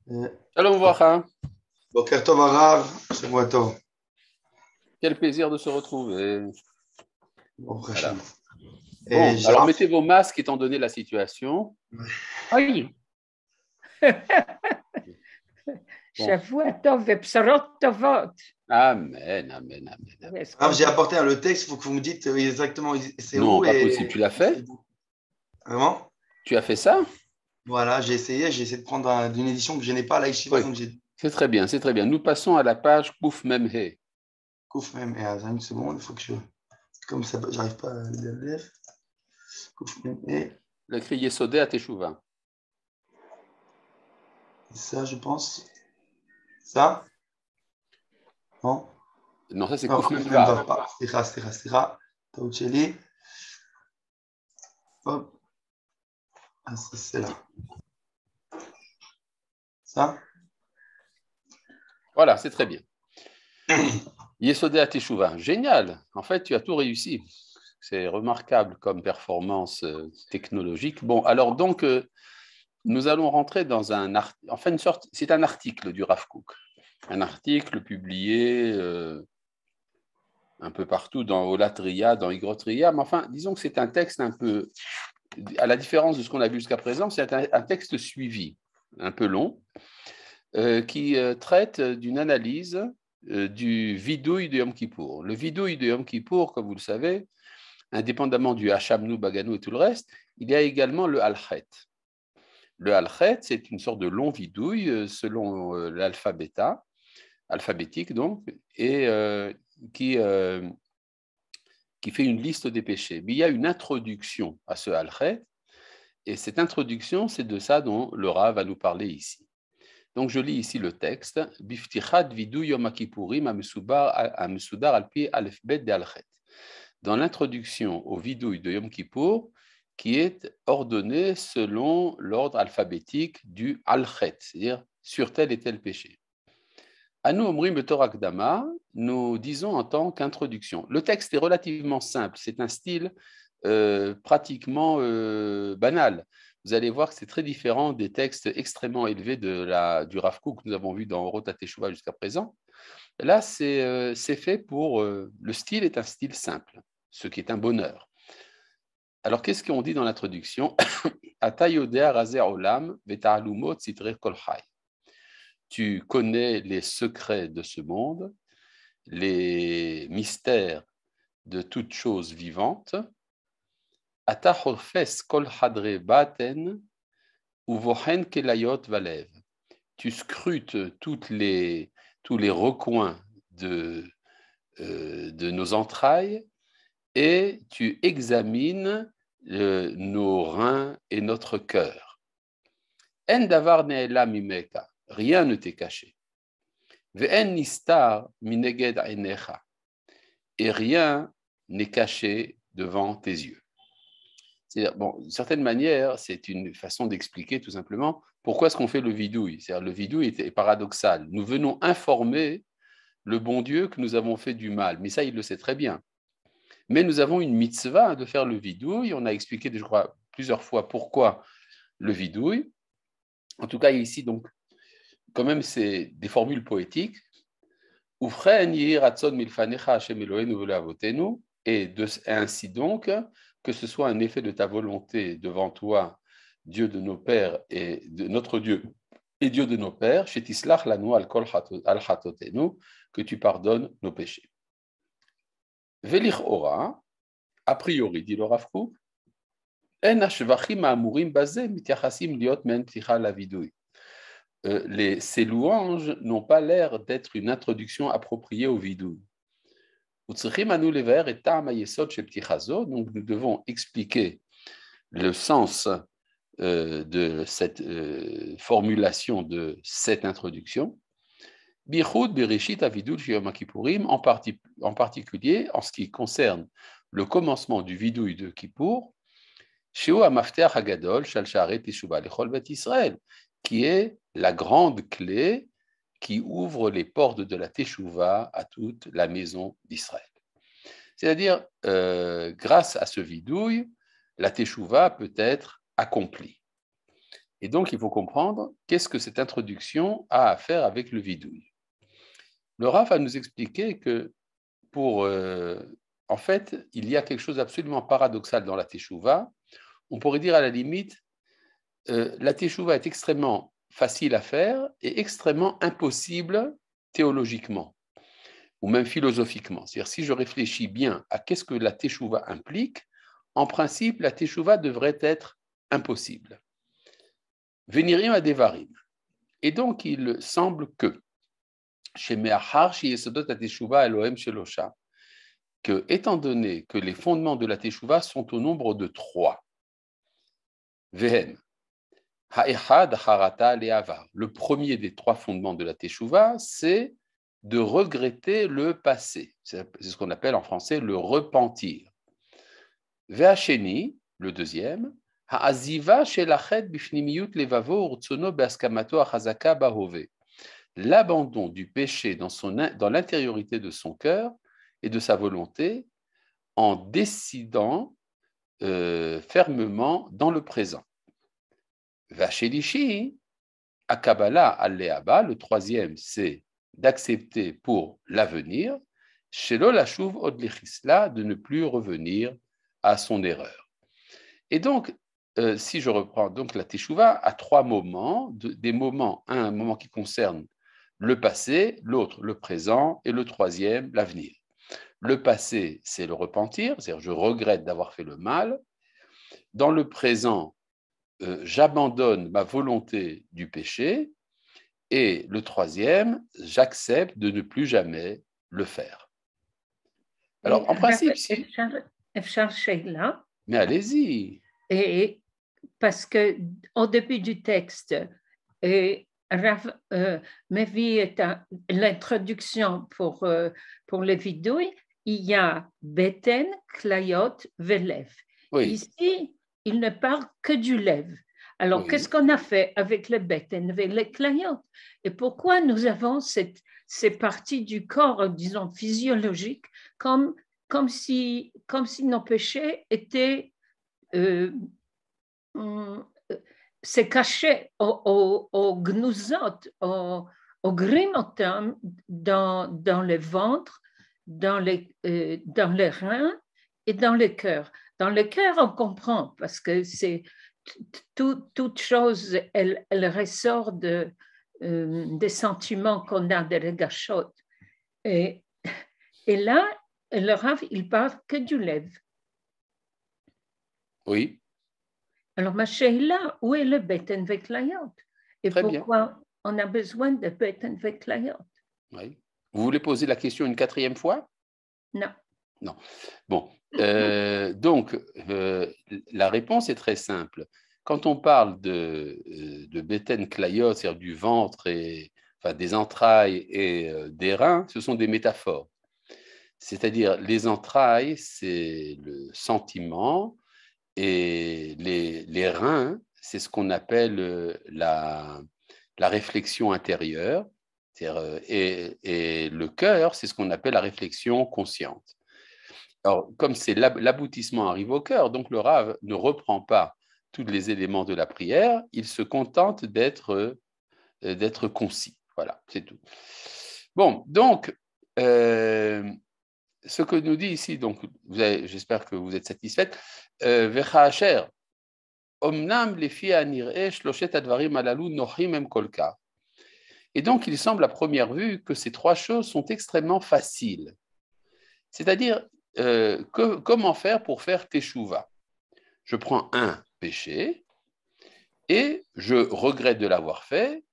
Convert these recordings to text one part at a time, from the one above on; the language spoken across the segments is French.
Euh, Shalom Vracha, Boker Tov Arav, Shavua Tov. quel plaisir de se retrouver. Baruch Voilà. Hashem. Et Bon, alors Gérard, mettez vos masques étant donné la situation. Oui, Bon, שבוע טוב ובשורות טובות. amen, amen, amen, amen. j'ai apporté le texte, il faut que vous me dites exactement c'est Non, où pas et possible. Tu l'as fait? Vraiment? Tu as fait ça? Voilà, j'ai essayé de prendre d'une édition que je n'ai pas à la Yeshiva, Oui, donc j'ai c'est très bien, c'est très bien. Nous passons à la page Kouf Memhe. Kouf même. Et à une seconde, il faut que je. Comme ça, j'arrive pas à le lire. Kouf même. Et Le cri Yesodé à Teshuvah. ça, je pense. Ça? Non? Non, ça c'est Non, Kouf Kouf même va Memvav. pas. Sera. Taoucheli. Hop. Ah, c'est là. Ça? Voilà, c'est très bien. Yesodé à Teshuvah. Génial. En fait, tu as tout réussi. C'est remarquable comme performance technologique. Bon, alors donc, nous allons rentrer dans enfin une sorte, c'est un article du Rav Kook, un article publié un peu partout dans Olatria, dans Igrotria, mais enfin, disons que c'est un texte un peu, à la différence de ce qu'on a vu jusqu'à présent, c'est un texte suivi, un peu long, qui traite d'une analyse du vidouille de Yom Kippour. Le vidouille de Yom Kippour, comme vous le savez, indépendamment du Hachamnu, Baganu et tout le reste, il y a également le Halchet. Le Halchet, c'est une sorte de long vidouille selon alphabétique donc, et qui fait une liste des péchés. Mais il y a une introduction à ce Halchet, et cette introduction, c'est de ça dont le Rav va nous parler ici. Donc je lis ici le texte. Biftichat vidu yom kippourim amesudar alpi alphabet de Halchet. Dans l'introduction au vidouille de Yom Kippour, qui est ordonné selon l'ordre alphabétique du Halchet, c'est-à-dire sur tel et tel péché. Anu Omrim Betorah Kdama, nous disons en tant qu'introduction. Le texte est relativement simple, c'est un style pratiquement banal. Vous allez voir que c'est très différent des textes extrêmement élevés du Rav Kook que nous avons vu dans Orot HaTeshuvah jusqu'à présent. Là, c'est fait pour... le style est un style simple, ce qui est un bonheur. Alors, qu'est-ce qu'on dit dans l'introduction? Tu connais les secrets de ce monde, les mystères de toute chose vivante. Tu scrutes tous les recoins de nos entrailles et tu examines nos reins et notre cœur. En davar ne'ela mimeka, rien ne t'est caché. Ve'en nistar mineged einecha, et rien n'est caché devant tes yeux. C'est-à-dire, bon, d'une certaine manière, c'est une façon d'expliquer tout simplement pourquoi est-ce qu'on fait le vidouille. C'est-à-dire, le vidouille est paradoxal. Nous venons informer le bon Dieu que nous avons fait du mal, mais ça, il le sait très bien. Mais nous avons une mitzvah de faire le vidouille. On a expliqué, je crois, plusieurs fois pourquoi le vidouille. En tout cas, ici, donc, quand même, c'est des formules poétiques. Et ainsi donc, que ce soit un effet de ta volonté devant toi, Dieu de nos pères et de notre Dieu et Dieu de nos pères, que tu pardonnes nos péchés. Velich ora, a priori, dit le Rav Kook, ces louanges n'ont pas l'air d'être une introduction appropriée au vidouille. Donc nous devons expliquer le sens de cette formulation de cette introduction. En particulier en ce qui concerne le commencement du vidouille de Kippour, qui est la grande clé qui ouvre les portes de la Teshuvah à toute la maison d'Israël. C'est-à-dire, grâce à ce vidouille, la Teshuvah peut être accomplie. Et donc, il faut comprendre qu'est-ce que cette introduction a à faire avec le vidouille. Le Rav va nous expliquer que en fait, il y a quelque chose d'absolument paradoxal dans la Teshuvah. On pourrait dire à la limite, la Teshuvah est extrêmement facile à faire et extrêmement impossible théologiquement ou même philosophiquement. C'est-à-dire, si je réfléchis bien à qu'est-ce que la Teshuvah implique, en principe, la Teshuvah devrait être impossible. Venirim à Devarim. Et donc, il semble que, que, étant donné que les fondements de la Teshuvah sont au nombre de 3, Vehem, Ha'echad, Harata, Le'avar. Le premier des 3 fondements de la Teshuvah, c'est de regretter le passé. C'est ce qu'on appelle en français le repentir. Ve'asheni, le deuxième, Ha'aziva shelachet bifnimiyut levavo urtsono be'askamato achazaka bahove. L'abandon du péché dans l'intériorité de son cœur et de sa volonté en décidant fermement dans le présent. Vachelishi, Akabala al-Leaba, le troisième, c'est d'accepter pour l'avenir, Shelo Lashuv od lechisla, de ne plus revenir à son erreur. Et donc, si je reprends donc la Teshuvah à 3 moments, des moments, un moment qui concerne le passé, l'autre le présent et le troisième l'avenir. Le passé, c'est le repentir, c'est-à-dire je regrette d'avoir fait le mal. Dans le présent, j'abandonne ma volonté du péché. Et le troisième, j'accepte de ne plus jamais le faire. Alors, en principe, si... Mais allez-y. Et parce que au début du texte, Rav Mevi l'introduction pour le vidouille, il y a Beten, Klayot, Velev. Oui. Ici, il ne parle que du lève. Alors, Oui. qu'est-ce qu'on a fait avec le Beten, avec les Klayot? Et pourquoi nous avons ces parties du corps, disons, physiologiques, comme si nos péchés étaient... c'est caché au gnuzot, au grimotam dans le ventre, dans les reins et dans le cœur. Dans le cœur, on comprend parce que c'est toute chose, elle ressort des sentiments qu'on a des regachot. Et là, le Rav, il parle que du lève. Oui. Alors, ma chérie-là, où est le Beten Veklayot? Et très pourquoi bien. On a besoin de Beten Veklayot? Oui. Vous voulez poser la question une 4e fois? Non. Non. Bon. Donc, la réponse est très simple. Quand on parle de Beten Klayot, c'est-à-dire du ventre, des entrailles et des reins, ce sont des métaphores. C'est-à-dire, les entrailles, c'est le sentiment, et les reins, c'est ce qu'on appelle la réflexion intérieure, et le cœur, c'est ce qu'on appelle la réflexion consciente. Alors, comme c'est l'aboutissement arrive au cœur, donc le Rav ne reprend pas tous les éléments de la prière, il se contente d'être concis. Voilà, c'est tout. Bon, donc, ce que nous dit ici, donc, j'espère que vous êtes satisfaite, Vechaasher, Omnam lefi anir'eh shloshet advarim alalu nochim em kolka. Et donc, il semble à première vue que ces 3 choses sont extrêmement faciles. C'est-à-dire, comment faire pour faire teshuva? Je prends un péché et je regrette de l'avoir fait,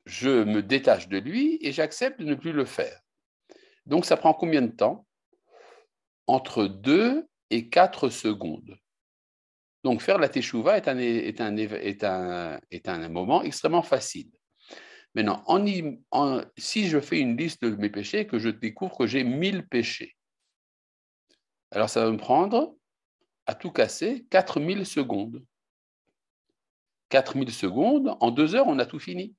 je me détache de lui et j'accepte de ne plus le faire. Donc, ça prend combien de temps? Entre 2 et 4 secondes. Donc, faire la teshuva est un moment extrêmement facile. Maintenant, si je fais une liste de mes péchés, que je découvre que j'ai 1000 péchés, alors ça va me prendre, à tout casser, 4000 secondes. 4000 secondes, en 2 heures, on a tout fini.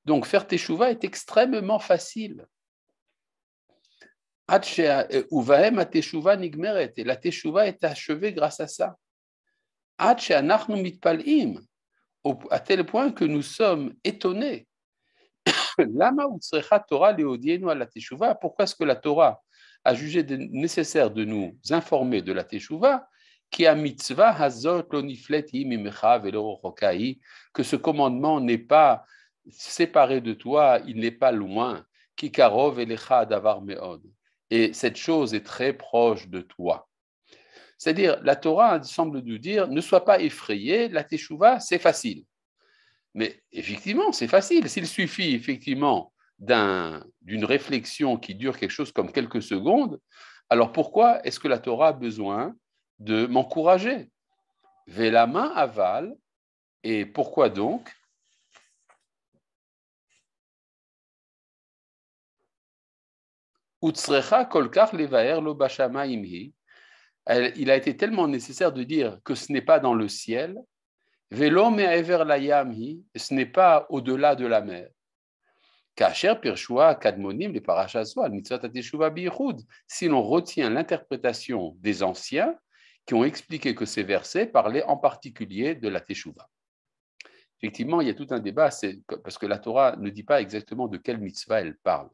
Donc, faire teshuva est extrêmement facile. Uvahem ateshuva nigmeret, et la teshuva est achevée grâce à ça. Ad she'anachnu mitpal'im, à tel point que nous sommes étonnés. Pourquoi est-ce que la Torah a jugé nécessaire de nous informer de la Teshuvah, que ce commandement n'est pas séparé de toi, il n'est pas loin, et cette chose est très proche de toi. C'est-à-dire, la Torah semble nous dire, ne sois pas effrayé, la Teshuvah, c'est facile. Mais effectivement, c'est facile. S'il suffit effectivement d'une réflexion qui dure quelque chose comme quelques secondes, alors pourquoi est-ce que la Torah a besoin de m'encourager? Velama aval, et pourquoi donc? Utsrecha kolkar levaer lo bashamaimhi. Il a été tellement nécessaire de dire que ce n'est pas dans le ciel, velo me'aver layamhi, ce n'est pas au-delà de la mer. Kacher pirshua kadmonim les parashas al mitzvot hateshuva biyichud. Si l'on retient l'interprétation des anciens qui ont expliqué que ces versets parlaient en particulier de la teshuva. Effectivement, il y a tout un débat, parce que la Torah ne dit pas exactement de quelle mitzvah elle parle.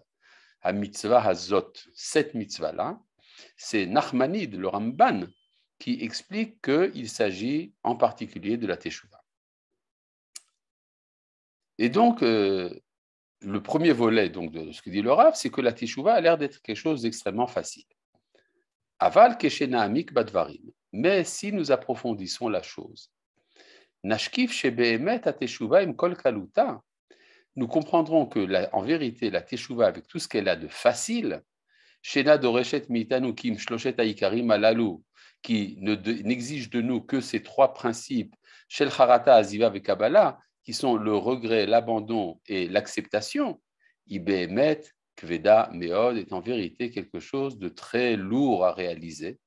Ha mitzvah hazot, cette mitzvah-là, c'est Nachmanide, le Ramban, qui explique qu'il s'agit en particulier de la teshuva. Et donc, le premier volet donc, de ce que dit le Rav, c'est que la teshuva a l'air d'être quelque chose d'extrêmement facile. Aval keshena amik badvarim. Mais si nous approfondissons la chose, nashkif shebeemet ateshuva im kol kaluta, nous comprendrons que, en vérité, la teshuva, avec tout ce qu'elle a de facile, shena doreshet mitanu kim shloshet haikarim alalu, qui n'exige de nous que ces trois principes, shel charata aziva ve kabbalah, qui sont le regret, l'abandon et l'acceptation, Ibemet, Kveda, Meod, est en vérité quelque chose de très lourd à réaliser.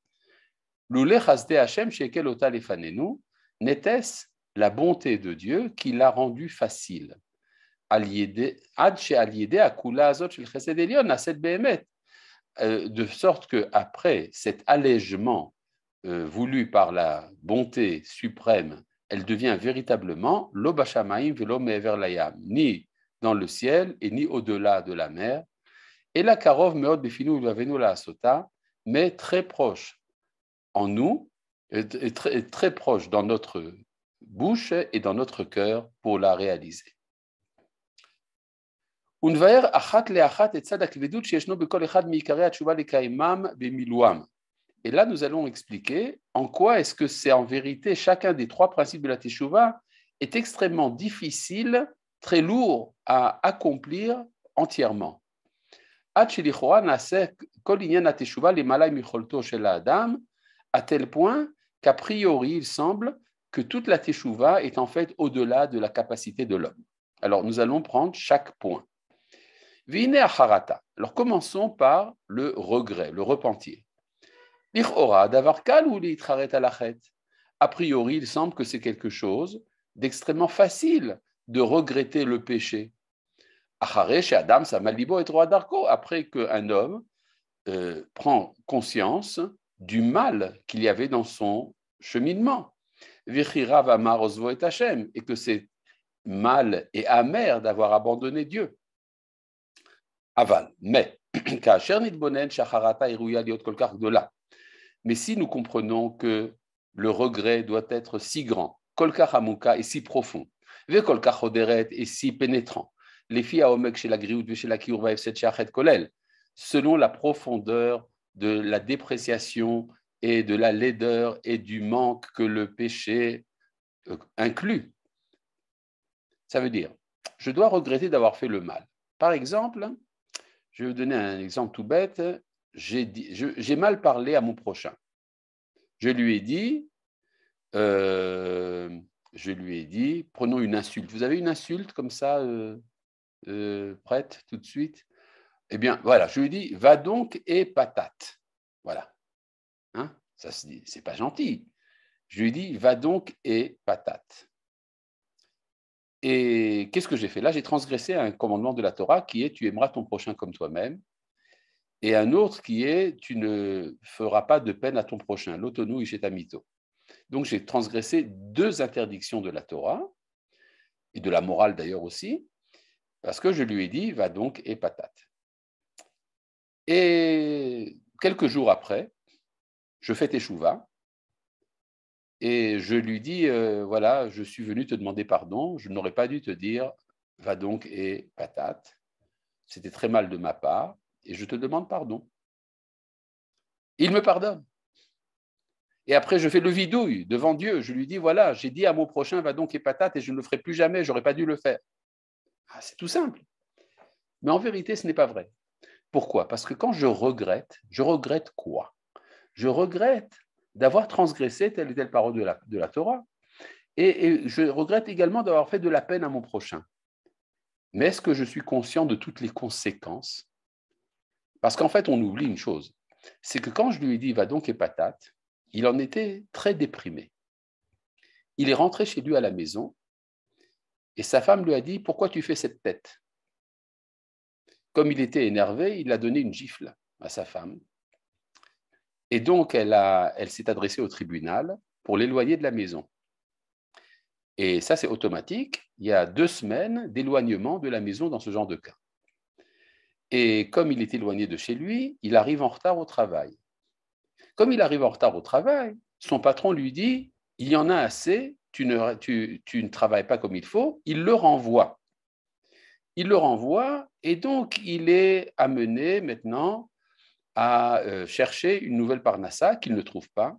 Loulé chasde Hashem shekel ota lefanenu, n'était-ce la bonté de Dieu qui l'a rendu facile. Ad she'aliede akula azot shel chesed elyon aset behemet, de sorte qu'après cet allègement voulu par la bonté suprême, elle devient véritablement lo bashamaim velo me'ever layam, ni dans le ciel et ni au-delà de la mer. Et la karov meod befinu ulavenu la asota, mais très proche en nous, et très proche dans notre bouche et dans notre cœur pour la réaliser. Unvaer achat leachat et tzad hakvedut sheyeshno bekol echad miikarei hatshuva lekaimam bemiluam. Et là, nous allons expliquer en quoi est-ce que c'est en vérité chacun des trois principes de la teshuva est extrêmement difficile, très lourd à accomplir entièrement. À tel point qu'a priori, il semble que toute la teshuva est en fait au-delà de la capacité de l'homme. Alors, nous allons prendre chaque point. Vine acharata. Alors, commençons par le regret, le repentir. A priori, il semble que c'est quelque chose d'extrêmement facile de regretter le péché. Après qu'un homme prend conscience du mal qu'il y avait dans son cheminement, et que c'est mal et amer d'avoir abandonné Dieu. Aval, mais mais si nous comprenons que le regret doit être si grand, kolkar hamuka est si profond, ve kolkar hoderet est si pénétrant, les filles à omek chez la griout chez la kiurva efset shachet kolel, selon la profondeur de la dépréciation et de la laideur et du manque que le péché inclut. Ça veut dire, je dois regretter d'avoir fait le mal. Par exemple, je vais vous donner un exemple tout bête. J'ai mal parlé à mon prochain. Je lui ai dit, prenons une insulte. Vous avez une insulte comme ça, prête tout de suite? Eh bien, voilà, je lui ai dit, va donc et patate. Voilà. Hein, ça se dit, c'est pas gentil. Je lui ai dit, va donc et patate. Et qu'est-ce que j'ai fait? Là, j'ai transgressé un commandement de la Torah qui est, tu aimeras ton prochain comme toi-même. Et un autre qui est, tu ne feras pas de peine à ton prochain, l'otonu ishetamito. Donc j'ai transgressé deux interdictions de la Torah, et de la morale d'ailleurs aussi, parce que je lui ai dit, va donc et patate. Et quelques jours après, je fais teshuva, et je lui dis, voilà, je suis venu te demander pardon, je n'aurais pas dû te dire, va donc et patate. C'était très mal de ma part, et je te demande pardon. Il me pardonne. Et après, je fais le vidouille devant Dieu. Je lui dis, voilà, j'ai dit à mon prochain, va donc et patate, et je ne le ferai plus jamais, je n'aurais pas dû le faire. Ah, c'est tout simple. Mais en vérité, ce n'est pas vrai. Pourquoi? Parce que quand je regrette quoi? Je regrette d'avoir transgressé telle et telle parole de la Torah. Et je regrette également d'avoir fait de la peine à mon prochain. Mais est-ce que je suis conscient de toutes les conséquences? Parce qu'en fait, on oublie une chose. C'est que quand je lui ai dit, va donc et patate, il en était très déprimé. Il est rentré chez lui à la maison et sa femme lui a dit, pourquoi tu fais cette tête? Comme il était énervé, il a donné une gifle à sa femme. Et donc, elle s'est adressée au tribunal pour l'éloigner de la maison. Et ça, c'est automatique. Il y a 2 semaines d'éloignement de la maison dans ce genre de cas. Et comme il est éloigné de chez lui, il arrive en retard au travail. Comme il arrive en retard au travail, son patron lui dit, il y en a assez, tu ne travailles pas comme il faut, il le renvoie. Il le renvoie et donc il est amené maintenant à chercher une nouvelle parnassa qu'il ne trouve pas.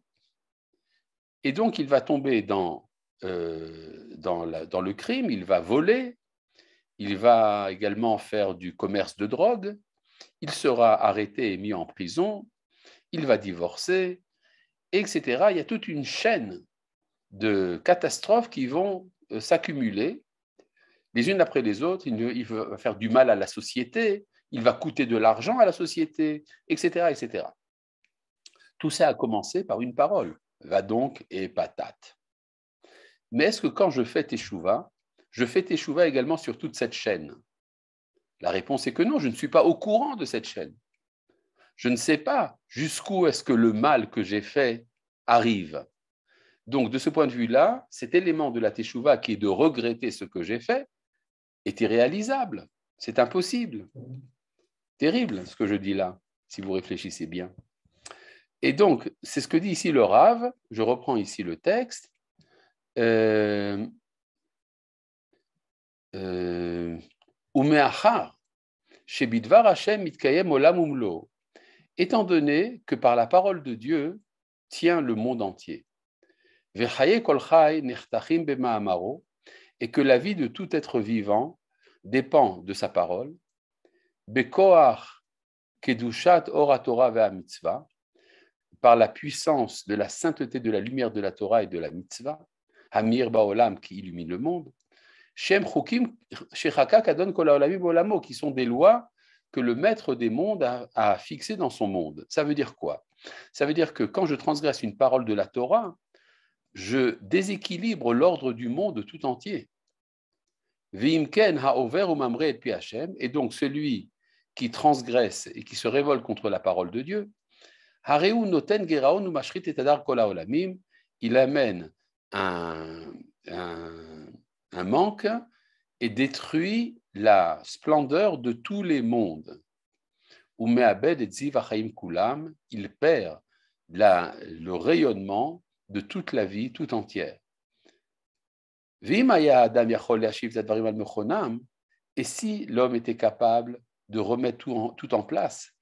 Et donc il va tomber dans le crime, il va voler, il va également faire du commerce de drogue, il sera arrêté et mis en prison, il va divorcer, etc. Il y a toute une chaîne de catastrophes qui vont s'accumuler les unes après les autres. Il va faire du mal à la société, il va coûter de l'argent à la société, etc., etc. Tout ça a commencé par une parole, va donc et patate. Mais est-ce que quand je fais teshuva également sur toute cette chaîne? La réponse est que non, je ne suis pas au courant de cette chaîne. Je ne sais pas jusqu'où est-ce que le mal que j'ai fait arrive. Donc, de ce point de vue-là, cet élément de la teshuva qui est de regretter ce que j'ai fait est irréalisable. C'est impossible. Terrible ce que je dis là, si vous réfléchissez bien. Et donc, c'est ce que dit ici le Rav. Je reprends ici le texte. Umeachar, shebidvar Hashem mitkayem olam umlo. Étant donné que par la parole de Dieu tient le monde entier. Vechaye kol chai nechtachim b'ma'amaro, et que la vie de tout être vivant dépend de sa parole. Bekoach kedushat ora Torah ve'a mitzvah, par la puissance de la sainteté de la lumière de la Torah et de la mitzvah, Hamir Baolam qui illumine le monde, Shem Chukim Shechaka Kadon Kol Haolamim Bolamo, qui sont des lois que le maître des mondes a fixées dans son monde. Ça veut dire quoi? Ça veut dire que quand je transgresse une parole de la Torah, je déséquilibre l'ordre du monde tout entier. V'imken ha'over umamre et pi Hashem, et donc celui qui transgresse et qui se révolte contre la parole de Dieu, Hareu noten geraon umashrit et adar kol haolamim, il amène un manque et détruit la splendeur de tous les mondes. Umeabed et ziv hachaim kulam, il perd le rayonnement de toute la vie tout entière. Et si l'homme était capable de remettre tout en place,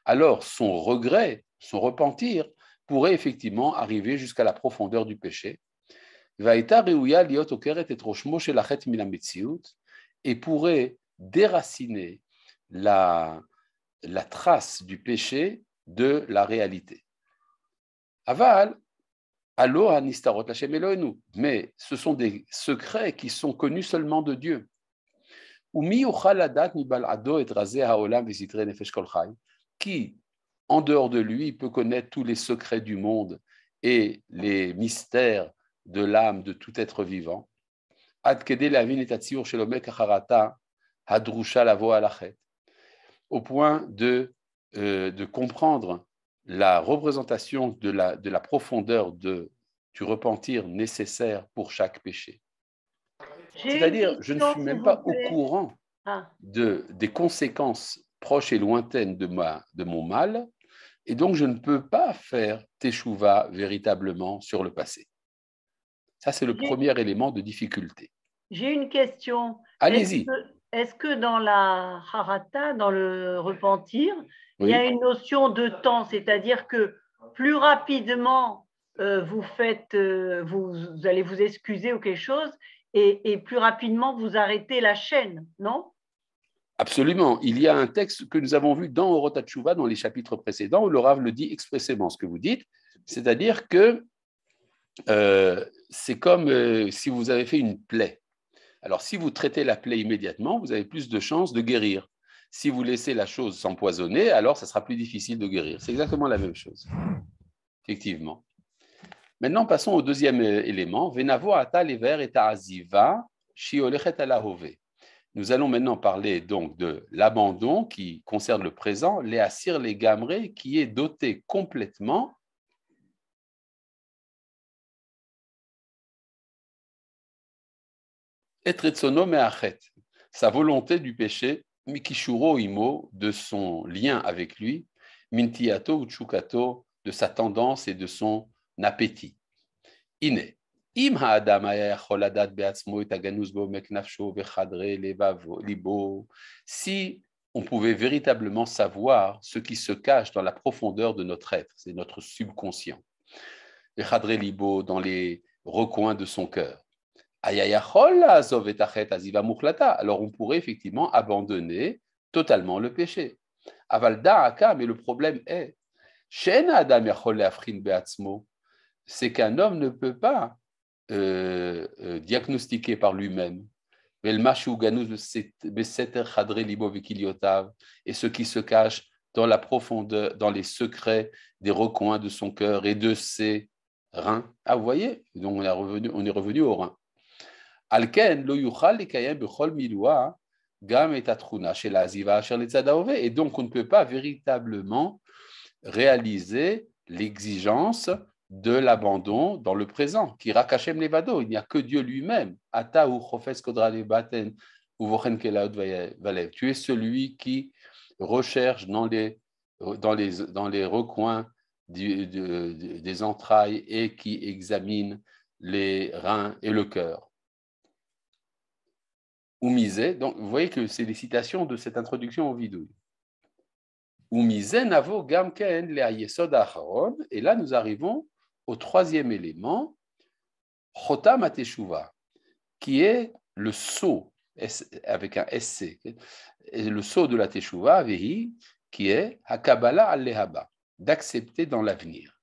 alors son regret, son repentir pourrait effectivement arriver jusqu'à la profondeur du péché et pourrait déraciner la trace du péché de la réalité. Aval, allo hanistarot l'Hashem Eloheinu, mais ce sont des secrets qui sont connus seulement de Dieu. Qui, en dehors de lui, peut connaître tous les secrets du monde et les mystères de l'âme de tout être vivant. Au point de comprendre la représentation de la profondeur de du repentir nécessaire pour chaque péché. J'ai une C'est-à-dire, je ne question, suis s'il même vous pas au plaît. courant Ah, des conséquences proches et lointaines de mon mal, et donc je ne peux pas faire teshuva véritablement sur le passé. Ça, c'est le premier élément de difficulté. j'ai une question. Allez-y. Est-ce que dans la harata, dans le repentir, il y Oui. a une notion de temps, c'est-à-dire que plus rapidement vous allez vous excuser ou quelque chose, et plus rapidement vous arrêtez la chaîne, non? Absolument. Il y a un texte que nous avons vu dans Orot HaTshuva, dans les chapitres précédents, où le Rav le dit expressément, ce que vous dites, c'est-à-dire que c'est comme si vous avez fait une plaie. Alors, si vous traitez la plaie immédiatement, vous avez plus de chances de guérir. Si vous laissez la chose s'empoisonner, alors ça sera plus difficile de guérir. C'est exactement la même chose. Effectivement. Maintenant, passons au deuxième élément. Venavo ata lever et ta'aziva shiolechet alahove. Nous allons maintenant parler donc de l'abandon qui concerne le présent, les assir les gamré, qui est doté complètement etretsono me'achet, sa volonté du péché, mikishuro imo, de son lien avec lui, mintiato ou chukato, de sa tendance et de son appétit. Ine. Im ha'adam haya yachol ladat be'atzmo et haganus bo'omek nafsho vechadre libo. Si on pouvait véritablement savoir ce qui se cache dans la profondeur de notre être, c'est notre subconscient, vechadre libo, dans les recoins de son cœur. Alors on pourrait effectivement abandonner totalement le péché. Mais le problème est, c'est qu'un homme ne peut pas diagnostiquer par lui-même et ce qui se cache dans la profondeur, dans les secrets des recoins de son cœur et de ses reins. Ah, vous voyez, donc on est revenu aux reins. Et donc on ne peut pas véritablement réaliser l'exigence de l'abandon dans le présent. Il n'y a que Dieu lui-même. Tu es celui qui recherche dans les recoins des entrailles et qui examine les reins et le cœur. Oumisé, donc vous voyez que c'est des citations de cette introduction au Vidouille. Oumisé navo gamken le ayesod acharon, et là nous arrivons au troisième élément, chotam ateshuva, qui est le sceau avec un SC, le sceau de la teshuva, vehi, qui est hakabala al-lehaba, d'accepter dans l'avenir.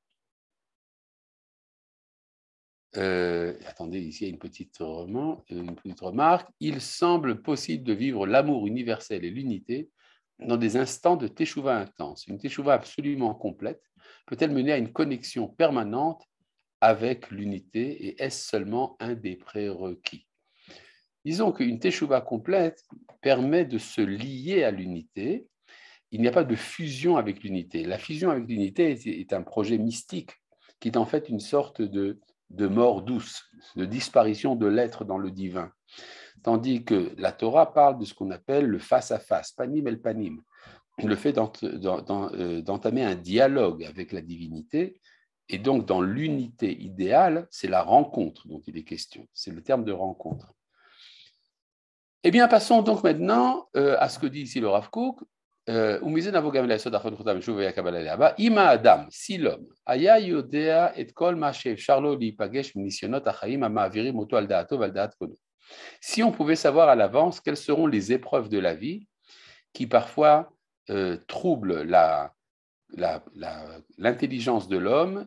Attendez, ici il y a une petite remarque. Il semble possible de vivre l'amour universel et l'unité dans des instants de teshuva intense. Une teshuva absolument complète peut-elle mener à une connexion permanente avec l'unité et est-ce seulement un des prérequis? Disons qu'une teshuva complète permet de se lier à l'unité. Il n'y a pas de fusion avec l'unité. La fusion avec l'unité est un projet mystique qui est en fait une sorte de mort douce, de disparition de l'être dans le divin. Tandis que la Torah parle de ce qu'on appelle le face-à-face, panim el panim, le fait d'entamer un dialogue avec la divinité, et donc dans l'unité idéale, c'est la rencontre dont il est question, c'est le terme de rencontre. Eh bien, passons donc maintenant à ce que dit ici le Rav Kook. Ima Adam, si l'homme, aya yodea et kol mashev charlo li pagesh misionot achaim amavirim oto al daato val daat kono. Si on pouvait savoir à l'avance quelles seront les épreuves de la vie qui parfois troublent l'intelligence de l'homme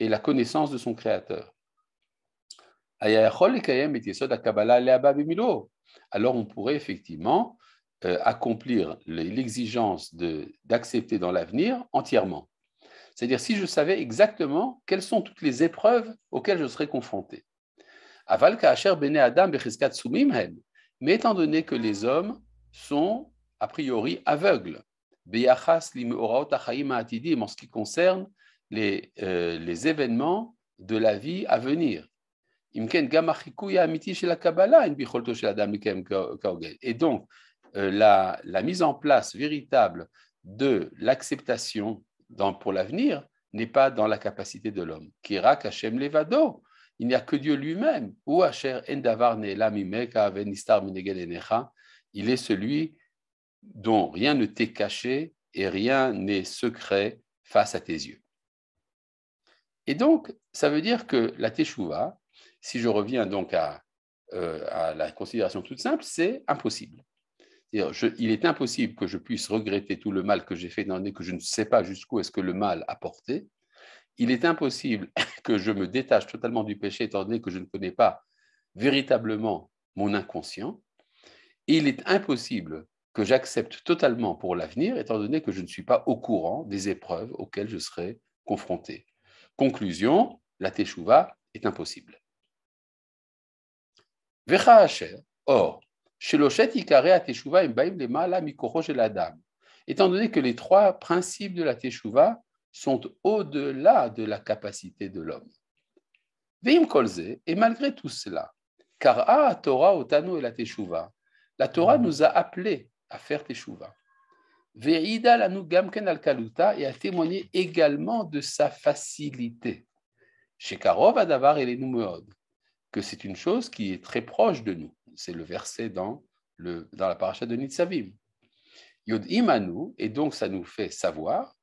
et la connaissance de son créateur. Alors on pourrait effectivement accomplir l'exigence d'accepter dans l'avenir entièrement. C'est-à-dire si je savais exactement quelles sont toutes les épreuves auxquelles je serais confronté. Mais étant donné que les hommes sont a priori aveugles, en ce qui concerne les événements de la vie à venir. Et donc, la mise en place véritable de l'acceptation pour l'avenir n'est pas dans la capacité de l'homme. Kirak Hashem levado, il n'y a que Dieu lui-même. Ou Asher endavar ne'ela mimeka venistar mineged enecha, il est celui dont rien ne t'est caché et rien n'est secret face à tes yeux. Et donc, ça veut dire que la teshuva, si je reviens donc à la considération toute simple, c'est impossible. Il est impossible que je puisse regretter tout le mal que j'ai fait, étant donné que je ne sais pas jusqu'où est-ce que le mal a porté. Il est impossible que je me détache totalement du péché, étant donné que je ne connais pas véritablement mon inconscient. Et il est impossible que j'accepte totalement pour l'avenir, étant donné que je ne suis pas au courant des épreuves auxquelles je serai confronté. Conclusion, la teshuva est impossible. Vecha Asher, or, étant donné que les trois principes de la teshuva sont au-delà de la capacité de l'homme. Et malgré tout cela, car Torah otanu et la teshuva, la Torah nous a appelés à faire teshuva. Ve'ida lanu gamken al kaluta, et a témoigné également de sa facilité. Shekarov adavar elenu meod, que c'est une chose qui est très proche de nous. C'est le verset dans la paracha de Nitzavim. Yod imanu, et donc ça nous fait savoir,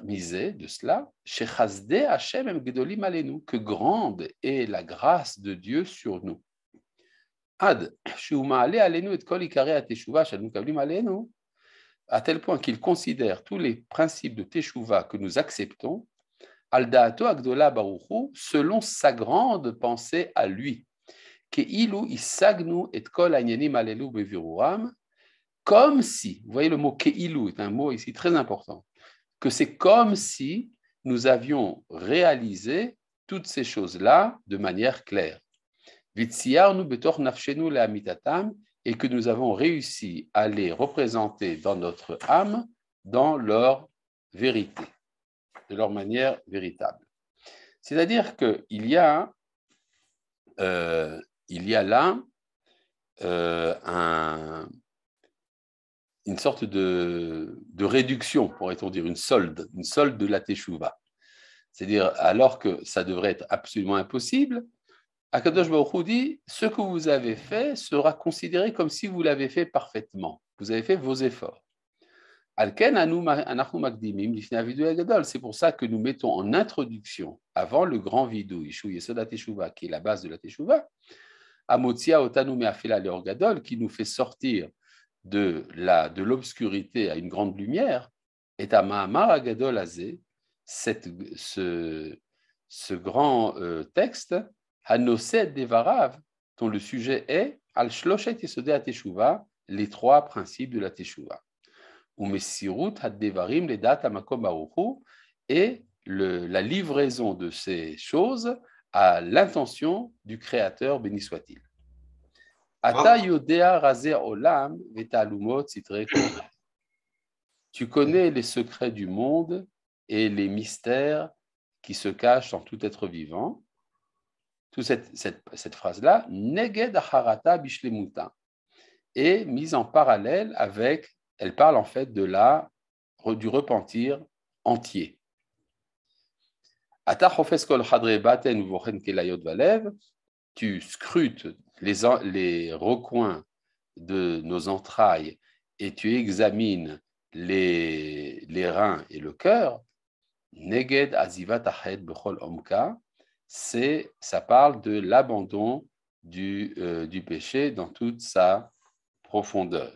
misé de cela, Shechazde Hashem em gedolim alenu, que grande est la grâce de Dieu sur nous. Ad shu ma'ale alenu et kol ikare ateshuva shanu kablim alenu, à tel point qu'il considère tous les principes de teshuva que nous acceptons, al da'ato agdola baruchu, selon sa grande pensée à lui, keilu isagnu et kol anyanim alelu beviruram, comme si, vous voyez le mot keilu est un mot ici très important, que c'est comme si nous avions réalisé toutes ces choses-là de manière claire. Vitsiarnu betor nafshenu le'amitatam, et que nous avons réussi à les représenter dans notre âme, dans leur vérité, de leur manière véritable. C'est-à-dire qu'il y a là une sorte de réduction, pourrait-on dire, une solde de la teshuva. C'est-à-dire, alors que ça devrait être absolument impossible, Akadosh Baruch Hu dit, ce que vous avez fait sera considéré comme si vous l'avez fait parfaitement. Vous avez fait vos efforts. C'est pour ça que nous mettons en introduction, avant le grand vidou, Yeshu Yesod HaTeshuva, qui est la base de la teshuva, Amotzia Otanu Me'afela Leor Gadol, qui nous fait sortir de l'obscurité à une grande lumière, et à Mahamar Agadol Azé, ce grand texte, Hanosed Devarav, dont le sujet est Al Shloshet Yesodei HaTeshuva, les trois principes de la teshuva. Ou Messirut Haddevarim Ledat Hamakom Baruch Hu, et la livraison de ces choses à l'intention du Créateur, béni soit-il. Ata Yodea Razer Olam Vetalumot Sitre. Tu connais les secrets du monde et les mystères qui se cachent dans tout être vivant. Toute cette phrase-là, Neged Acharata Bishlemuta, est mise en parallèle avec, elle parle en fait du repentir entier. Ata Chofes Kol Chadre Baten Uvochen Kelayot Valev, tu scrutes les recoins de nos entrailles et tu examines les reins et le cœur. Neged Azivat Ached Bechol Omka, ça parle de l'abandon du péché dans toute sa profondeur.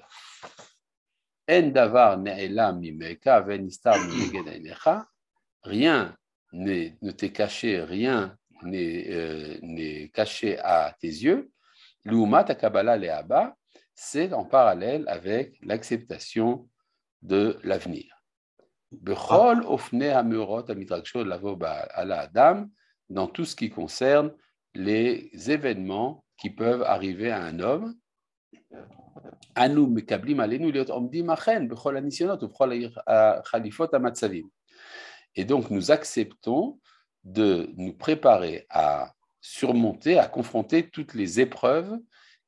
En davar ne'elam mimeka venistar mineged einecha, rien ne t'est caché, rien n'est caché à tes yeux. L'umat akabala le'aba, c'est en parallèle avec l'acceptation de l'avenir. Bechol ofne hamurot amitraksho lavo ala adam, dans tout ce qui concerne les événements qui peuvent arriver à un homme. Anu mekablim alenu liot omdim achen bechol anisionot ubechol chalifot amatzavim. Et donc nous acceptons de nous préparer à surmonter, à confronter toutes les épreuves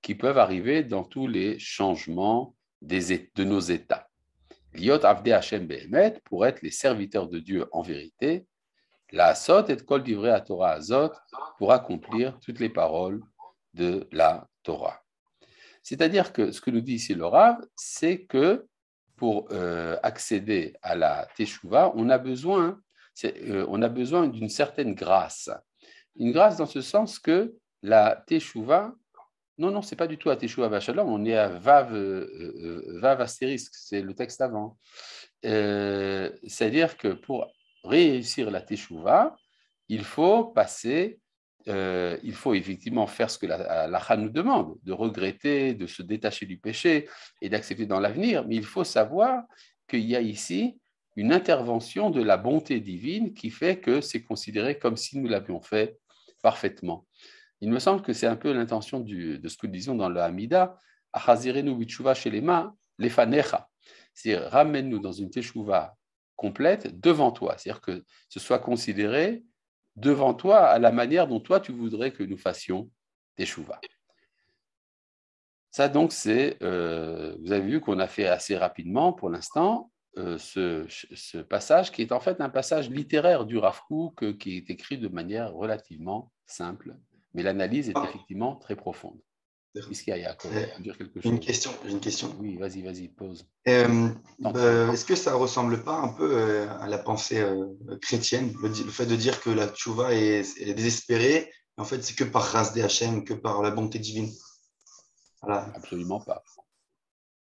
qui peuvent arriver dans tous les changements de nos états. Liot avdei Hashem be'emet, pour être les serviteurs de Dieu en vérité, la asot et kol divrei à Torah azot, pour accomplir toutes les paroles de la Torah. C'est-à-dire que ce que nous dit ici le Rav, c'est que pour accéder à la Teshuvah, on a besoin d'une certaine grâce. Une grâce dans ce sens que la Teshuvah, non, ce n'est pas du tout à Teshuvah Vachalom, on est à Vav astérisque, c'est le texte avant. C'est-à-dire que pour réussir la Teshuvah, il faut effectivement faire ce que la halakha nous demande, de regretter, de se détacher du péché et d'accepter dans l'avenir, mais il faut savoir qu'il y a ici une intervention de la bonté divine qui fait que c'est considéré comme si nous l'avions fait parfaitement. Il me semble que c'est un peu l'intention de ce que nous disons dans le Hamida, Achazirenu b'tshuva shelema lefanecha, c'est-à-dire ramène-nous dans une teshuva complète devant toi, c'est-à-dire que ce soit considéré devant toi à la manière dont toi tu voudrais que nous fassions teshuva. Ça donc c'est, vous avez vu qu'on a fait assez rapidement pour l'instant ce passage qui est en fait un passage littéraire du Rav Kook qui est écrit de manière relativement simple, mais l'analyse est effectivement très profonde. Est-ce qu'il y a Yaakov dire quelque chose? J'ai une question. Oui, vas-y, pose. Est-ce que ça ne ressemble pas un peu à la pensée chrétienne, le fait de dire que la tchouva est désespérée, et en fait c'est que par grâce des Hachem, que par la bonté divine? Voilà. Absolument pas.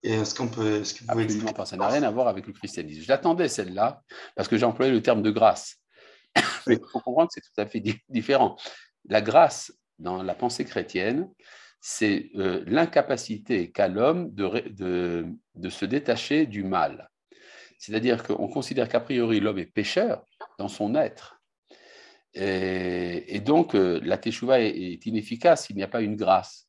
Et est-ce que vous pouvez Absolument expliquer? pas, ça n'a rien à voir avec le christianisme. Je l'attendais celle-là, parce que j'ai employé le terme de grâce. Mais il faut comprendre que c'est tout à fait différent. La grâce, dans la pensée chrétienne, c'est l'incapacité qu'a l'homme de se détacher du mal. C'est-à-dire qu'on considère qu'a priori l'homme est pécheur dans son être. Et donc, la teshuva est inefficace s'il n'y a pas une grâce.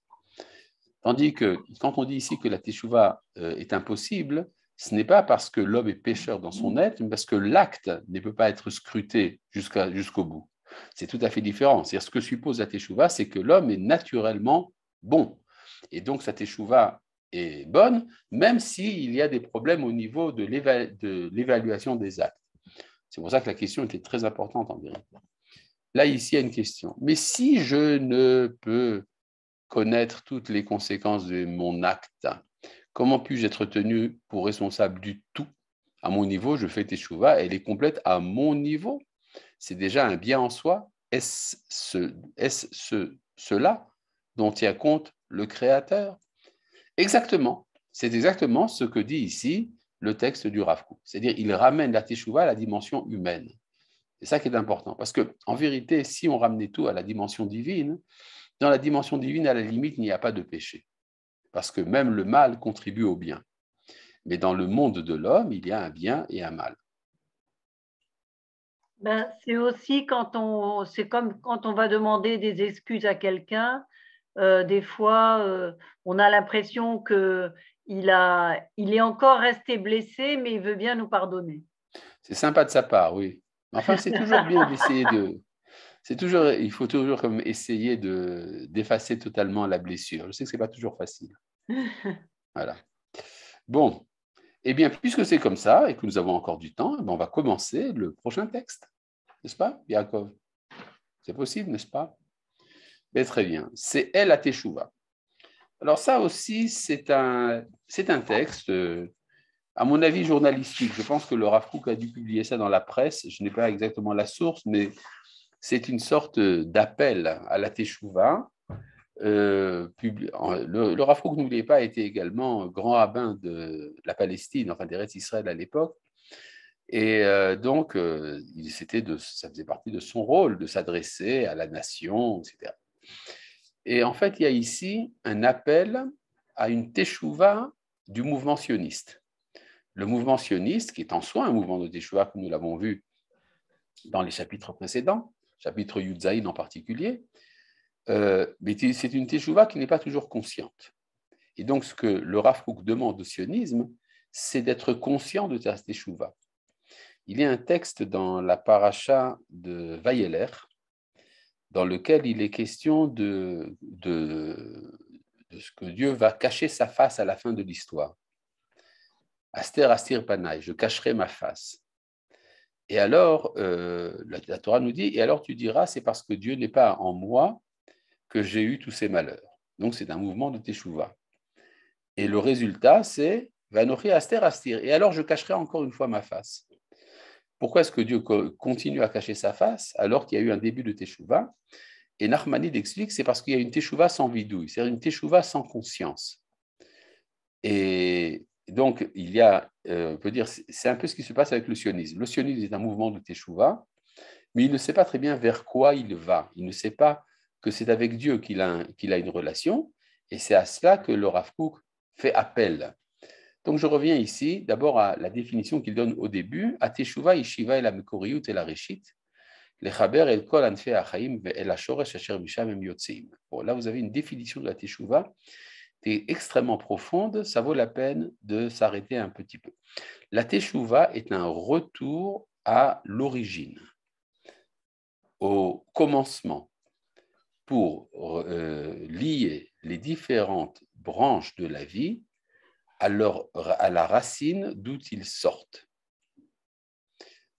Tandis que quand on dit ici que la teshuva est impossible, ce n'est pas parce que l'homme est pécheur dans son être, mais parce que l'acte ne peut pas être scruté jusqu'au bout. C'est tout à fait différent. C'est-à-dire ce que suppose la teshuva, c'est que l'homme est naturellement bon. Et donc, sa teshuva est bonne, même s'il y a des problèmes au niveau de l'évaluation des actes. C'est pour ça que la question était très importante en vérité. Là, ici, il y a une question. Mais si je ne peux connaître toutes les conséquences de mon acte, comment puis-je être tenu pour responsable du tout? À mon niveau, je fais teshuva, elle est complète à mon niveau. C'est déjà un bien en soi. Est-ce cela dont tient compte le Créateur? Exactement. C'est exactement ce que dit ici le texte du Rav Kook. C'est-à-dire il ramène la teshuva à la dimension humaine. C'est ça qui est important. Parce qu'en vérité, si on ramenait tout à la dimension divine, dans la dimension divine, à la limite, il n'y a pas de péché. Parce que même le mal contribue au bien. Mais dans le monde de l'homme, il y a un bien et un mal. C'est aussi c'est comme quand on va demander des excuses à quelqu'un, des fois, on a l'impression qu'il est encore resté blessé, mais il veut bien nous pardonner. C'est sympa de sa part, oui. Enfin, c'est toujours bien d'essayer de... il faut toujours comme essayer d'effacer totalement la blessure. Je sais que ce n'est pas toujours facile. Voilà. Bon, eh bien, puisque c'est comme ça et que nous avons encore du temps, on va commencer le prochain texte. N'est-ce pas, Yaakov? C'est possible, n'est-ce pas? Mais très bien. C'est El à Teshuva. Alors ça aussi, c'est un texte, à mon avis, journalistique. Je pense que le Rav Kook a dû publier ça dans la presse. Je n'ai pas exactement la source, mais c'est une sorte d'appel à la Teshuva. Le Rav Kook, n'oubliez pas, était également grand rabbin de la Palestine, enfin d'Eretz Israël à l'époque. Et donc, ça faisait partie de son rôle de s'adresser à la nation, etc. Et en fait, il y a ici un appel à une teshuva du mouvement sioniste. Le mouvement sioniste, qui est en soi un mouvement de teshuva, comme nous l'avons vu dans les chapitres précédents, chapitre Yud Zayin en particulier, mais c'est une teshuva qui n'est pas toujours consciente. Et donc, ce que le Rav Kook demande au sionisme, c'est d'être conscient de ta teshuva. Il y a un texte dans la paracha de Vayeler, dans lequel il est question de ce que Dieu va cacher sa face à la fin de l'histoire. Aster astir panai, je cacherai ma face. Et alors, la Torah nous dit, et alors tu diras, c'est parce que Dieu n'est pas en moi que j'ai eu tous ces malheurs. Donc c'est un mouvement de Teshuvah. Et le résultat, c'est Vanochi aster astir. Et alors je cacherai encore une fois ma face. Pourquoi est-ce que Dieu continue à cacher sa face alors qu'il y a eu un début de Teshuvah? Et Nachmanide explique, c'est parce qu'il y a une Teshuvah sans vidouille, c'est-à-dire une Teshuvah sans conscience. Et donc, il y a, on peut dire, c'est un peu ce qui se passe avec le sionisme. Le sionisme est un mouvement de Teshuvah, mais il ne sait pas très bien vers quoi il va. Il ne sait pas que c'est avec Dieu qu'il a une relation, et c'est à cela que le Rav Kook fait appel. Donc, je reviens ici d'abord à la définition qu'il donne au début, à Teshuvah, Yeshiva et la Mekoriyut et la Reshit. Bon, là, vous avez une définition de la Teshuvah qui est extrêmement profonde, ça vaut la peine de s'arrêter un petit peu. La Teshuvah est un retour à l'origine, au commencement, pour lier les différentes branches de la vie à la racine d'où ils sortent.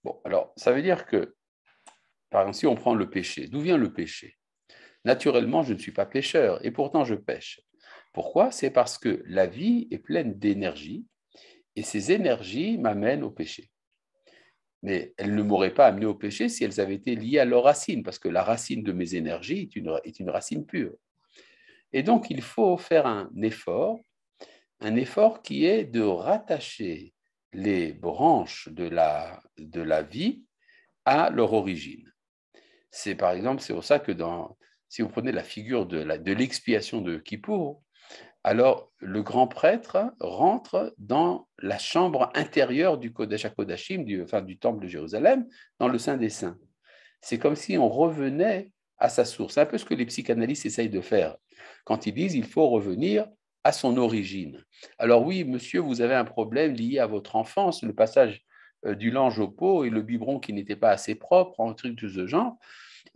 Bon, alors, ça veut dire que par exemple, si on prend le péché, d'où vient le péché? Naturellement, je ne suis pas pécheur et pourtant je pêche. Pourquoi? C'est parce que la vie est pleine d'énergie et ces énergies m'amènent au péché. Mais elles ne m'auraient pas amené au péché si elles avaient été liées à leur racine, parce que la racine de mes énergies est une racine pure. Et donc, il faut faire un effort qui est de rattacher les branches de la vie à leur origine. C'est par exemple, c'est pour ça que si vous prenez la figure de l'expiation de Kippour, alors le grand prêtre rentre dans la chambre intérieure du Kodesh HaKodashim, du temple de Jérusalem, dans le Saint des Saints. C'est comme si on revenait à sa source. C'est un peu ce que les psychanalystes essayent de faire quand ils disent qu'il faut revenir à son origine. Alors oui, monsieur, vous avez un problème lié à votre enfance, le passage du linge au pot et le biberon qui n'était pas assez propre, un truc de ce genre.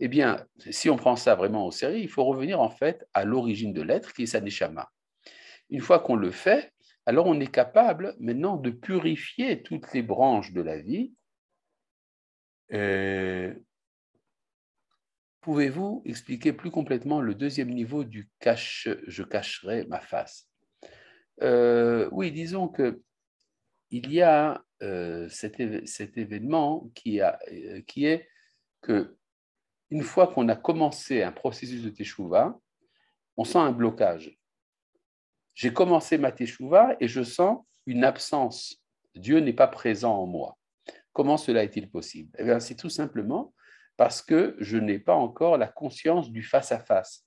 Eh bien, si on prend ça vraiment au sérieux, il faut revenir en fait à l'origine de l'être, qui est sa neshama. Une fois qu'on le fait, alors on est capable maintenant de purifier toutes les branches de la vie. Pouvez-vous expliquer plus complètement le deuxième niveau du je cacherai ma face? Oui, disons que il y a cet événement qui est que une fois qu'on a commencé un processus de teshuva, on sent un blocage. J'ai commencé ma teshuva et je sens une absence. Dieu n'est pas présent en moi. Comment cela est-il possible? Eh bien, c'est tout simplement parce que je n'ai pas encore la conscience du face-à-face.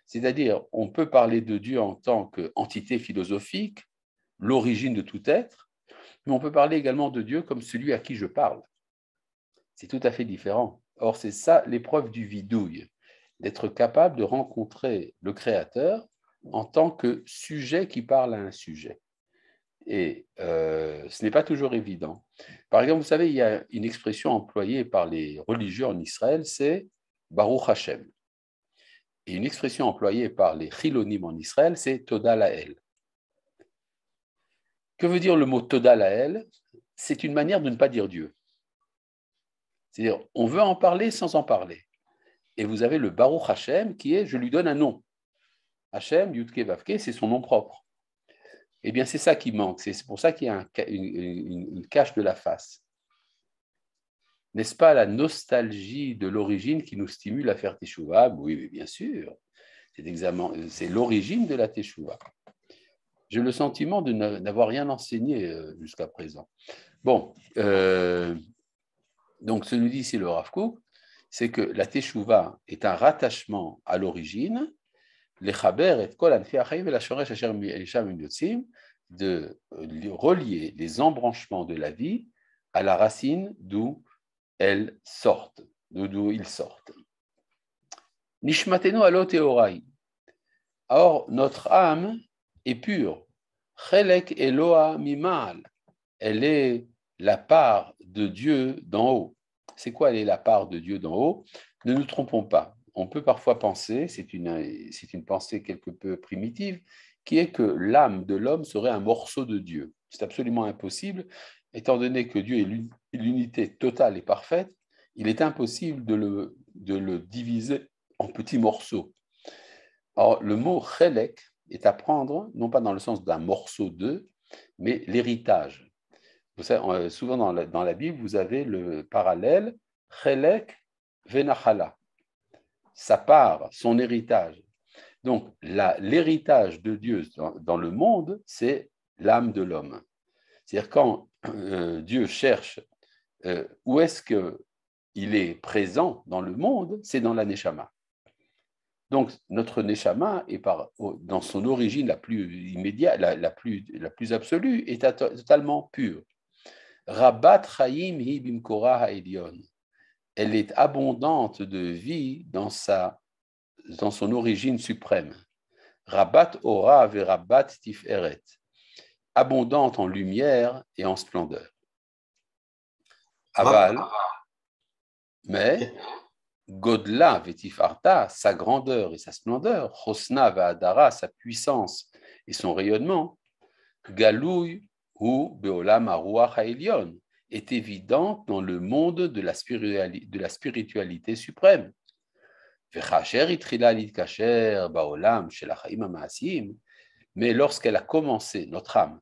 C'est-à-dire, on peut parler de Dieu en tant qu'entité philosophique, l'origine de tout être, mais on peut parler également de Dieu comme celui à qui je parle. C'est tout à fait différent. Or, c'est ça l'épreuve du vidouille, d'être capable de rencontrer le Créateur en tant que sujet qui parle à un sujet. Et ce n'est pas toujours évident. Par exemple, vous savez, il y a une expression employée par les religieux en Israël, c'est Baruch Hashem. Et une expression employée par les chilonim en Israël, c'est Toda Lael. Que veut dire le mot Toda Lael? C'est une manière de ne pas dire Dieu. C'est-à-dire, on veut en parler sans en parler. Et vous avez le Baruch Hashem qui est, je lui donne un nom. Hashem, Yudke Vavke, c'est son nom propre. Eh bien, c'est ça qui manque. C'est pour ça qu'il y a une cache de la face. N'est-ce pas la nostalgie de l'origine qui nous stimule à faire Teshuvah? Oui, mais bien sûr. C'est l'origine de la Teshuvah. J'ai le sentiment de n'avoir rien enseigné jusqu'à présent. Bon, donc ce nous dit ici le Rav Kook, c'est que la Teshuvah est un rattachement à l'origine, de relier les embranchements de la vie à la racine d'où elles sortent, d'où ils sortent. Nishmatenu alot eorai. Or, notre âme est pure. Chelek Eloa mimal. Elle est la part de Dieu d'en haut. C'est quoi la part de Dieu d'en haut? Ne nous trompons pas. On peut parfois penser, c'est une pensée quelque peu primitive, qui est que l'âme de l'homme serait un morceau de Dieu. C'est absolument impossible, étant donné que Dieu est l'unité totale et parfaite, il est impossible de le diviser en petits morceaux. Alors, le mot « chelek » est à prendre, non pas dans le sens d'un morceau d'eux, mais l'héritage. Vous savez, souvent dans la Bible, vous avez le parallèle « chelek venachala », sa part, son héritage. Donc, l'héritage de Dieu dans le monde, c'est l'âme de l'homme. C'est-à-dire quand Dieu cherche où est-ce qu'il est présent dans le monde, c'est dans la Neshama. Donc, notre Neshama, dans son origine la plus immédiate, la plus absolue, est totalement pure. Rabat Chaim hi bimkora ha'elyon. Elle est abondante de vie dans son origine suprême. Rabat ora ve rabat tiferet. Abondante en lumière et en splendeur. Aval, mais Godla vetifarta, sa grandeur et sa splendeur, Chosna ve'adara, sa puissance et son rayonnement, Galouy ou Beolam haruach ha'elyon, est évidente dans le monde de la spiritualité suprême. Mais lorsqu'elle a commencé, notre âme,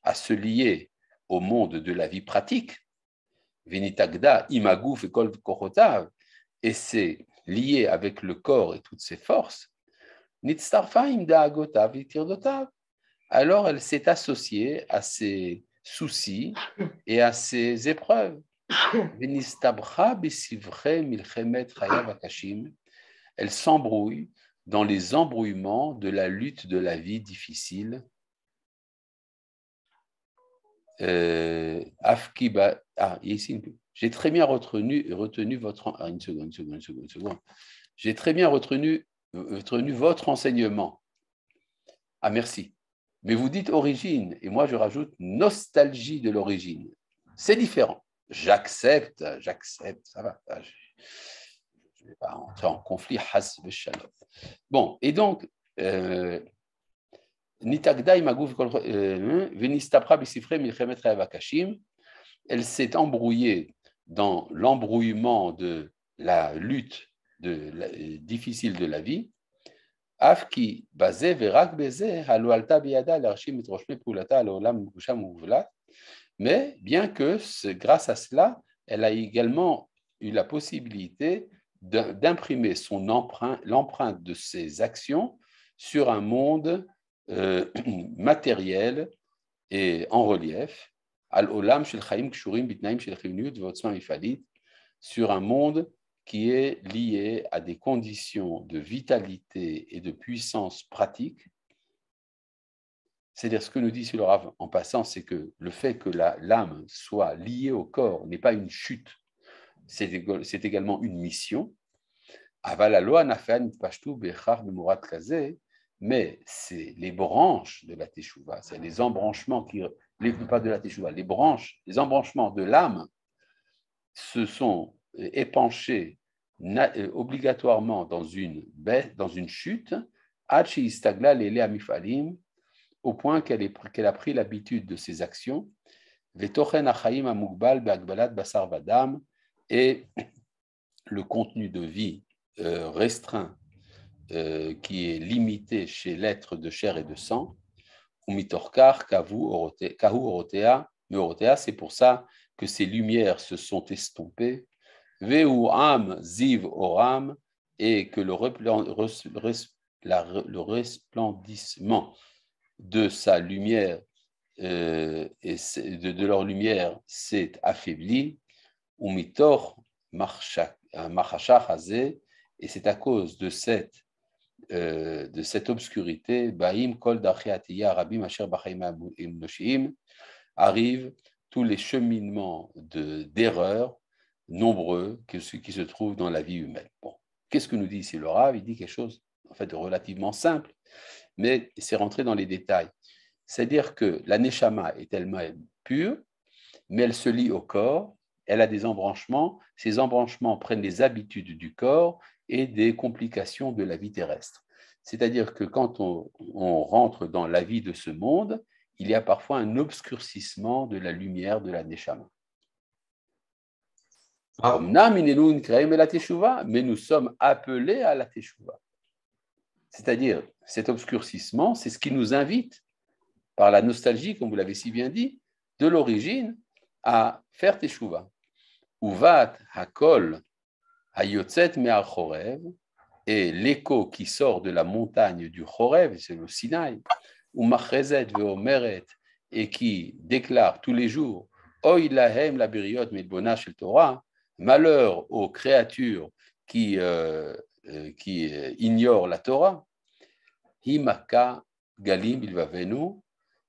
à se lier au monde de la vie pratique, Venitagda imaguf et kol kochotav, et c'est lié avec le corps et toutes ses forces, alors elle s'est associée à ses soucis et à ses épreuves. Elle s'embrouille dans les embrouillements de la lutte de la vie difficile. Ici, j'ai très bien retenu votre... une seconde. J'ai très bien retenu votre enseignement. Ah, merci. Mais vous dites origine, et moi je rajoute nostalgie de l'origine. C'est différent. J'accepte, ça va. Je ne vais pas entrer en conflit. Bon, et donc, elle s'est embrouillée dans l'embrouillement de la lutte difficile de la vie. Mais bien que grâce à cela, elle a également eu la possibilité d'imprimer l'empreinte de ses actions sur un monde matériel et en relief, sur un monde qui est lié à des conditions de vitalité et de puissance pratique. C'est-à-dire, ce que nous dit sur le Rav en passant, c'est que le fait que l'âme soit liée au corps n'est pas une chute, c'est également une mission. Mais c'est les branches de la Teshuvah, c'est les embranchements pas de la Teshuvah, les embranchements de l'âme se sont épanchés obligatoirement dans une chute, au point qu'elle a pris l'habitude de ses actions, et le contenu de vie restreint qui est limité chez l'être de chair et de sang, c'est pour ça que ces lumières se sont estompées, et que le resplendissement de sa lumière et de leur lumière s'est affaibli, et c'est à cause de cette obscurité, arrivent tous les cheminements d'erreurs nombreux qui se trouvent dans la vie humaine. Bon, qu'est-ce que nous dit ici le Rav? Il dit quelque chose en fait de relativement simple, mais c'est rentré dans les détails. C'est-à-dire que la Neshama est elle-même pure, mais elle se lie au corps, elle a des embranchements. Ces embranchements prennent les habitudes du corps et des complications de la vie terrestre. C'est-à-dire que quand on rentre dans la vie de ce monde, il y a parfois un obscurcissement de la lumière de la Neshama. Mais nous sommes appelés à la Teshuvah. C'est-à-dire, cet obscurcissement, c'est ce qui nous invite, par la nostalgie, comme vous l'avez si bien dit, de l'origine, à faire Teshuvah. Uvat hakol hayotzet me'ar chorev, et l'écho qui sort de la montagne du Chorev, c'est le Sinaï, ou machezet ve'omeret, et qui déclare tous les jours, oy lahem la biriot milbona shel Torah, malheur aux créatures qui ignorent la Torah, himaka galim bilvavenu,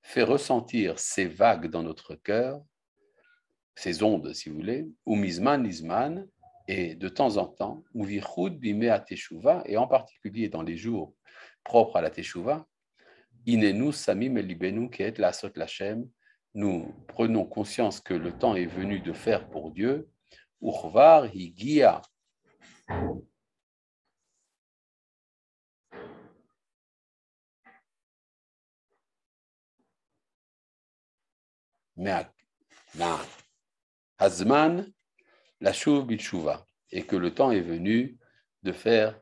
fait ressentir ces vagues dans notre cœur, ces ondes, si vous voulez, ou mizman nizman, et de temps en temps, ou vichud bimea teshuva, et en particulier dans les jours propres à la teshuva, inenu samim elibenu keet lasot lachem, nous prenons conscience que le temps est venu de faire pour Dieu, uchvar higia. Hazman la shuv bitshuva, et que le temps est venu de faire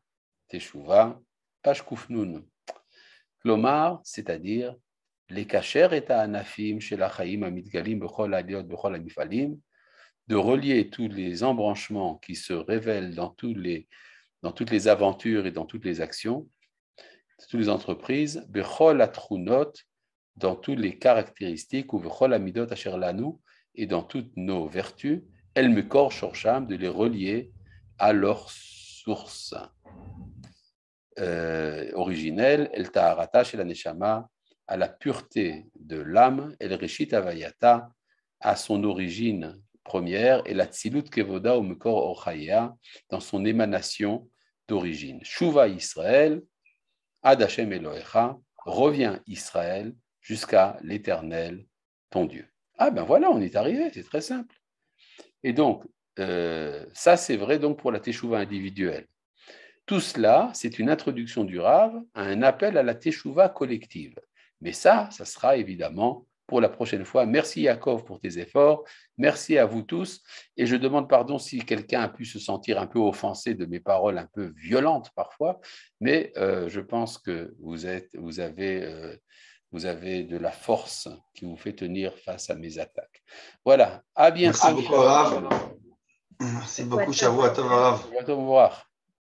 teshuva, page kufnun. Klomar, c'est-à-dire les kacher et anafim chez la chaim amitgalim bechol aliot bechol amifalim, de relier tous les embranchements qui se révèlent dans toutes les aventures et dans toutes les actions, toutes les entreprises, bechol atrunot, dans toutes les caractéristiques, ou bechol amidot asher lanu, et dans toutes nos vertus, El Mekor Shorsham, de les relier à leur source originelle, El Taharata chez la Neshama, à la pureté de l'âme, El Reshit Avayata, à son origine première, et la Tzilut Kevoda au Mekor Orchaya, dans son émanation d'origine. Shuva Israël, Ad Hashem Elohecha, revient Israël jusqu'à l'Éternel, ton Dieu. Ah ben voilà, on est arrivé, c'est très simple. Et donc, ça c'est vrai donc pour la teshuva individuelle. Tout cela, c'est une introduction du Rav à un appel à la teshuva collective. Mais ça sera évidemment pour la prochaine fois. Merci Yaakov pour tes efforts, merci à vous tous. Et je demande pardon si quelqu'un a pu se sentir un peu offensé de mes paroles un peu violentes parfois, mais je pense que vous avez de la force qui vous fait tenir face à mes attaques. Voilà, à bientôt. Merci beaucoup, Rav. Merci beaucoup, Shavua Tov, Rav.